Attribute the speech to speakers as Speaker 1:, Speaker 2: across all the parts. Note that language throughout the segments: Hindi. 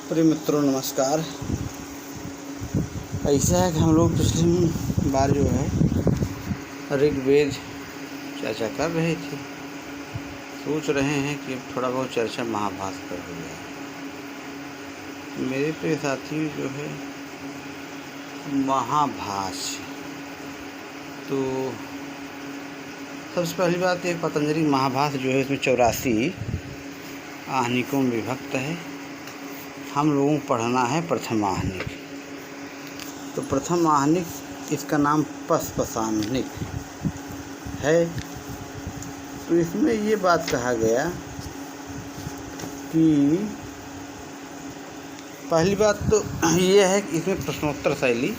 Speaker 1: प्रिय मित्रों नमस्कार। ऐसा है कि हम लोग पिछली बार जो है ऋग्वेद चर्चा कर रहे थे। सोच रहे हैं कि थोड़ा बहुत चर्चा महाभारत पर हो जाए। मेरे प्रिय साथी जो है महाभाष्य, तो सबसे पहली बात एक पतंजलि महाभाष्य जो है इसमें 84 आहनिकों में विभक्त है। हम लोगों को पढ़ना है प्रथम आहनिक। तो प्रथम आहनिक इसका नाम पस्पशाहनिक है। तो इसमें ये बात कहा गया कि पहली बात तो ये है कि इसमें प्रश्नोत्तर शैली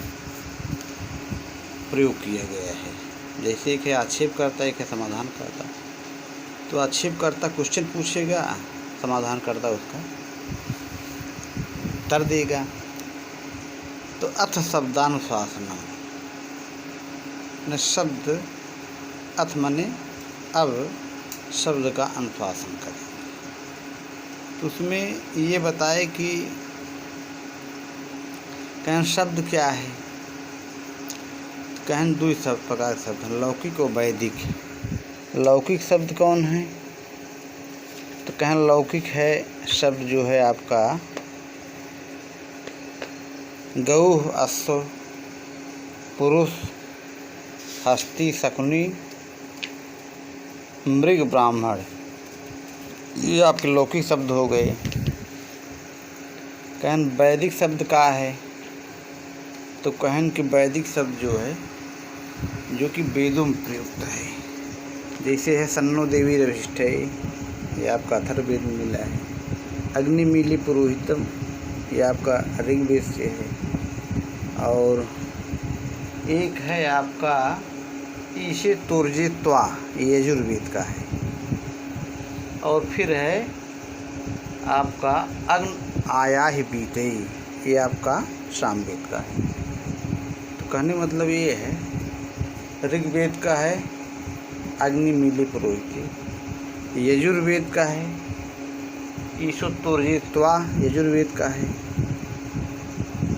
Speaker 1: प्रयोग किया गया है। जैसे एक है आक्षेपकर्ता, एक है समाधान करता। तो आक्षेपकर्ता क्वेश्चन पूछेगा, समाधान करता उसका उत्तर देगा। तो अथ शब्दानुशासनम न शब्द अथ मने अब शब्द का अनुशासन करेंगे। तो उसमें ये बताए कि कहन शब्द क्या है। कहन दो सब प्रकार के शब्द हैं, लौकिक और वैदिक। लौकिक शब्द कौन है? तो कहन लौकिक है शब्द जो है आपका गौ, अश्व, पुरुष, हस्ती, शकुनी, मृग, ब्राह्मण, ये आपके लौकिक शब्द हो गए। कहन वैदिक शब्द का है। तो कहन कि वैदिक शब्द जो है जो कि वेदों में प्रयुक्त है। जैसे है सन्नो देवी रविष्ठे, ये आपका अथर्ववेद में मिला है। अग्निमीली पुरोहितम, ये आपका ऋग्वेद से है। और एक है आपका ईशे तुर्जे त्वा, ये यजुर्वेद का है। और फिर है आपका अग्न आया ही बीते, ये आपका सामवेद का है। तो कहने मतलब ये है ऋग्वेद का है अग्नि मिली पुरोहित, यजुर्वेद का है ईशो तुर्जे त्वा, यजुर्वेद का है।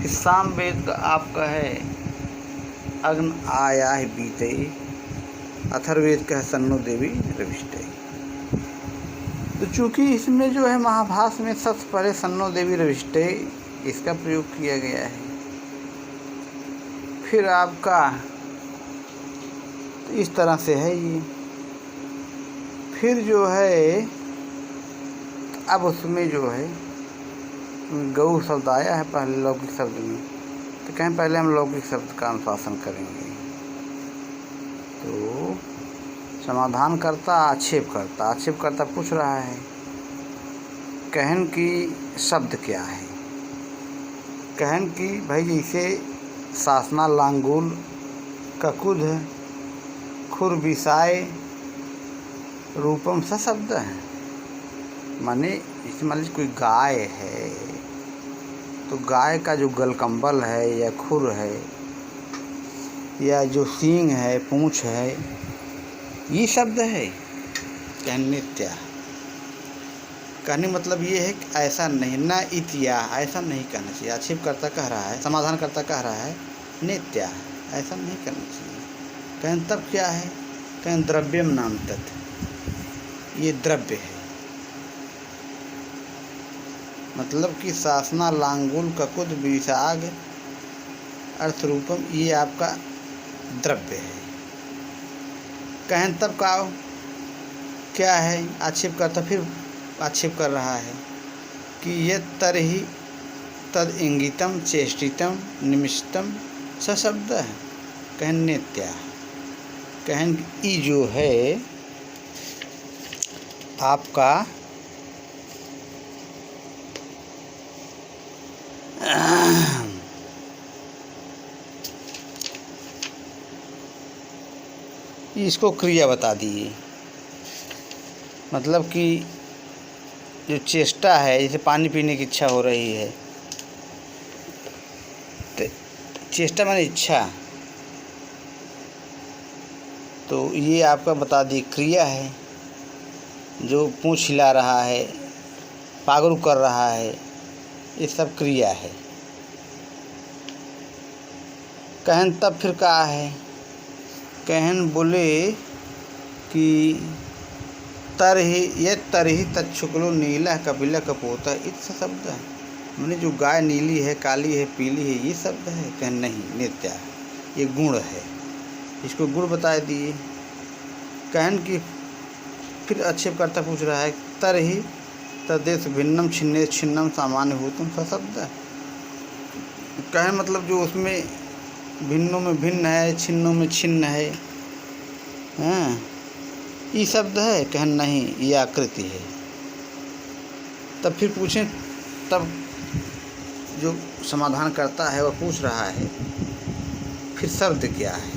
Speaker 1: सामवेद का आपका है अग्न आया ही बीते, अथर्ववेद का है सन्नो देवी रविष्ठे। तो चूँकि इसमें जो है महाभाष्य में सबसे पहले सन्नो देवी रविष्ठे इसका प्रयोग किया गया है। फिर आपका तो इस तरह से है ये। फिर जो है अब उसमें जो है गौ शब्द आया है पहले लौकिक शब्द में। तो कहें पहले हम लौकिक शब्द का अनुशासन करेंगे। तो समाधान करता, आक्षेप करता। आक्षेप करता पूछ रहा है कहन की शब्द क्या है। कहन की भाई जैसे सासना, लांगुल, ककुध, खुर, विसाय, रूपम सा शब्द है। माने इसमें मान लीजिए कोई गाय है तो गाय का जो गलकंबल है या खुर है या जो सींग है, पूँछ है, ये शब्द है। कहने नित्या, कहने मतलब ये है कि ऐसा नहीं, ना इतिया, ऐसा नहीं कहना चाहिए। आक्षेपकर्ता कह रहा है, समाधानकर्ता कह रहा है नित्या, ऐसा नहीं करना चाहिए। कहन तब क्या है? कहन द्रव्यम नाम तत्, ये द्रव्य है। मतलब कि सासना, लांगुल, ककुद, विसाग, अर्थरूपम, ये आपका द्रव्य है। कहन तब का क्या है? आक्षेप करता फिर आक्षेप कर रहा है कि ये तरही तद इंगितम चेष्टितम निमिषतम स शब्द है। कहन नित्या, कहन ई जो है आपका इसको क्रिया बता दिए। मतलब कि जो चेष्टा है, जैसे पानी पीने की इच्छा हो रही है, तो चेष्टा माने इच्छा, तो ये आपका बता दी क्रिया है। जो पूँछ हिला रहा है, पागुर कर रहा है, ये सब क्रिया है। कहन तब फिर कहा है, कहन बोले कि तरही तच्छुक्लो नीला कपिला कपोता, इस शब्द है। मैंने जो गाय नीली है, काली है, पीली है, ये शब्द है? कहन नहीं, नित्या ये गुण है, इसको गुण बता दिए। कहन की फिर आक्षेप करता पूछ रहा है, तरही तदेश भिन्नम छिन्ने छिन्नम सामान्य भूतम सशब्द। कहन मतलब जो उसमें भिन्नों में भिन्न है, छिन्नों में छिन्न है, हाँ, ये शब्द है? कहन नहीं, ये आकृति है। तब फिर पूछें, तब जो समाधान करता है वह पूछ रहा है, फिर शब्द क्या है?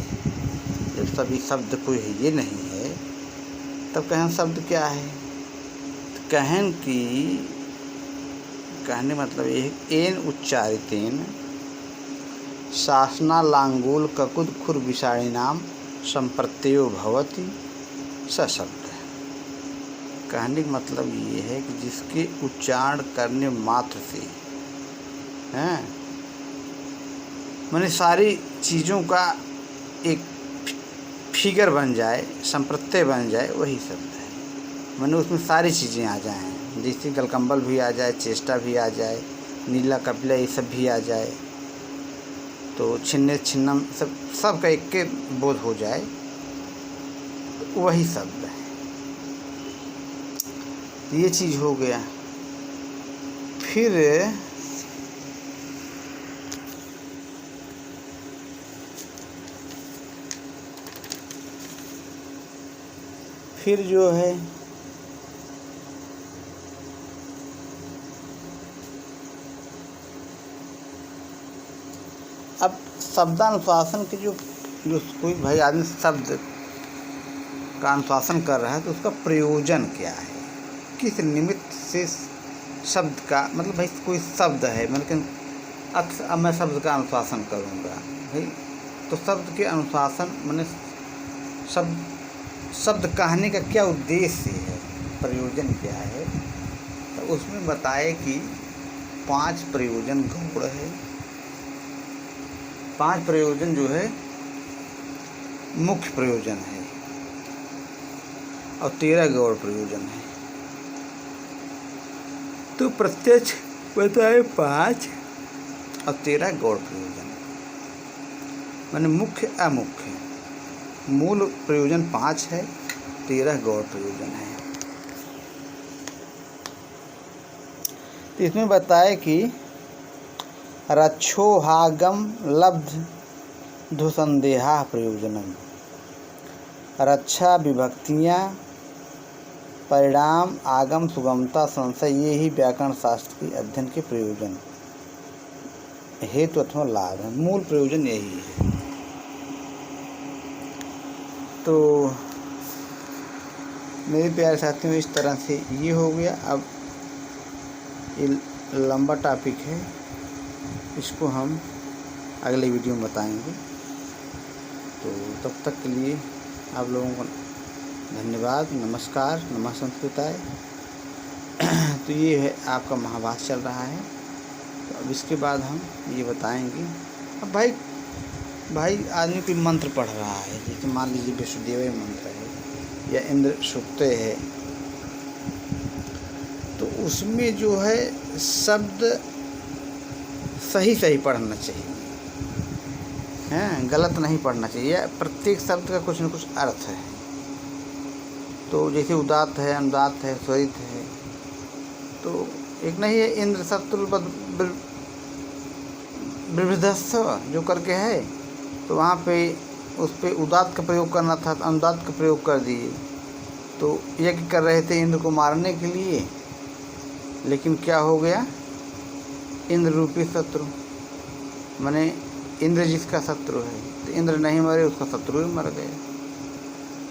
Speaker 1: जब सभी शब्द कोई है ये नहीं है, तब कहन शब्द क्या है? तो कहन की कहने मतलब ये है, एन उच्चारितेन शासना लांगूल ककुद खुर विषाणिनाम संप्रत्ययो भवति स शब्द। कहने का मतलब ये है कि जिसके उच्चारण करने मात्र से हैं, माने सारी चीज़ों का एक फिगर बन जाए, संप्रत्यय बन जाए, वही शब्द है। माने उसमें सारी चीज़ें आ जाएं, जैसे गलकम्बल भी आ जाए, चेष्टा भी आ जाए, नीला कपिला ये सब भी आ जाए, तो छिन्ने छिन्नम सब का एक के बोध हो जाए, तो वही शब्द है। ये चीज़ हो गया। फिर जो है अब शब्दानुशासन के जो कोई भाई आदमी शब्द का अनुशासन कर रहा है, तो उसका प्रयोजन क्या है, किस निमित्त से शब्द का मतलब, भाई कोई शब्द है, मतलब अब मैं शब्द का अनुशासन करूँगा भाई, तो शब्द के अनुशासन मैंने शब्द कहने का क्या उद्देश्य है, प्रयोजन क्या है? तो उसमें बताए कि 5 प्रयोजन गौड़ है। 5 प्रयोजन जो है मुख्य प्रयोजन है, और 13 गौड़ प्रयोजन है। तो प्रत्यक्ष बताए 5 और 13 गौड़ प्रयोजन, माने मुख्य अमुख्य। मूल प्रयोजन 5 है, 13 गौड़ प्रयोजन है। तो इसमें बताए कि रक्षोहागम लब्ध धुसंदेहा प्रयोजनम, रक्षा विभक्तियाँ, परिणाम, आगम, सुगमता, संशय, ये ही व्याकरण शास्त्र के अध्ययन के प्रयोजन हेतु अथवा लाभ है। मूल प्रयोजन यही है। तो मेरे प्यारे साथियों, इस तरह से ये हो गया। अब ये लंबा टॉपिक है, इसको हम अगले वीडियो में बताएंगे। तो तब तक के लिए आप लोगों को धन्यवाद, नमस्कार, नमः संस्कृताय। तो ये है आपका महाभारत चल रहा है। तो अब इसके बाद हम ये बताएंगे। अब भाई आदमी कोई मंत्र पढ़ रहा है, जैसे मान लीजिए विष्णुदेव मंत्र है या इंद्र सूक्त है, तो उसमें जो है शब्द सही पढ़ना चाहिए, हैं, गलत नहीं पढ़ना चाहिए। प्रत्येक शब्द का कुछ न कुछ अर्थ है। तो जैसे उदात्त है, अनुदात्त है, स्वरित है, तो एक नहीं है इंद्र शत्रु विभृधस्व जो करके है, तो वहाँ पे उस पर उदात्त का प्रयोग करना था, तो अनुदात्त का प्रयोग कर दिए। तो यज्ञ कर रहे थे इंद्र को मारने के लिए, लेकिन क्या हो गया, इंद्र रूपी शत्रु, माने इंद्र जिसका शत्रु है, तो इंद्र नहीं मरे, उसका शत्रु ही मर गया।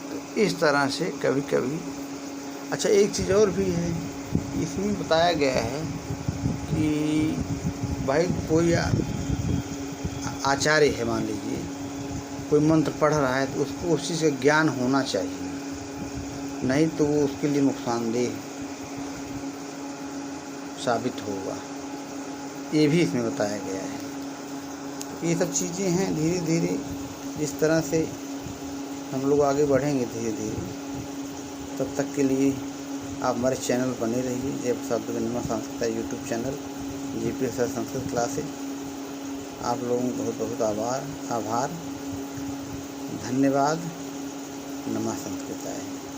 Speaker 1: तो इस तरह से कभी कभी। अच्छा, एक चीज़ और भी है, इसमें बताया गया है कि भाई कोई आचार्य है, मान लीजिए कोई मंत्र पढ़ रहा है, तो उसको उस चीज़ का ज्ञान होना चाहिए, नहीं तो वो उसके लिए नुकसानदेह साबित होगा। ये भी इसमें बताया गया है। ये सब चीज़ें हैं, धीरे धीरे जिस तरह से हम लोग आगे बढ़ेंगे धीरे धीरे, तब तक के लिए आप हमारे चैनल बने रहिए। Jayaprasad Dubey Sanskrit YouTube channel, JP sir Sanskrit classes. आप लोगों को बहुत बहुत आभार, धन्यवाद। नमः संस्कृताय।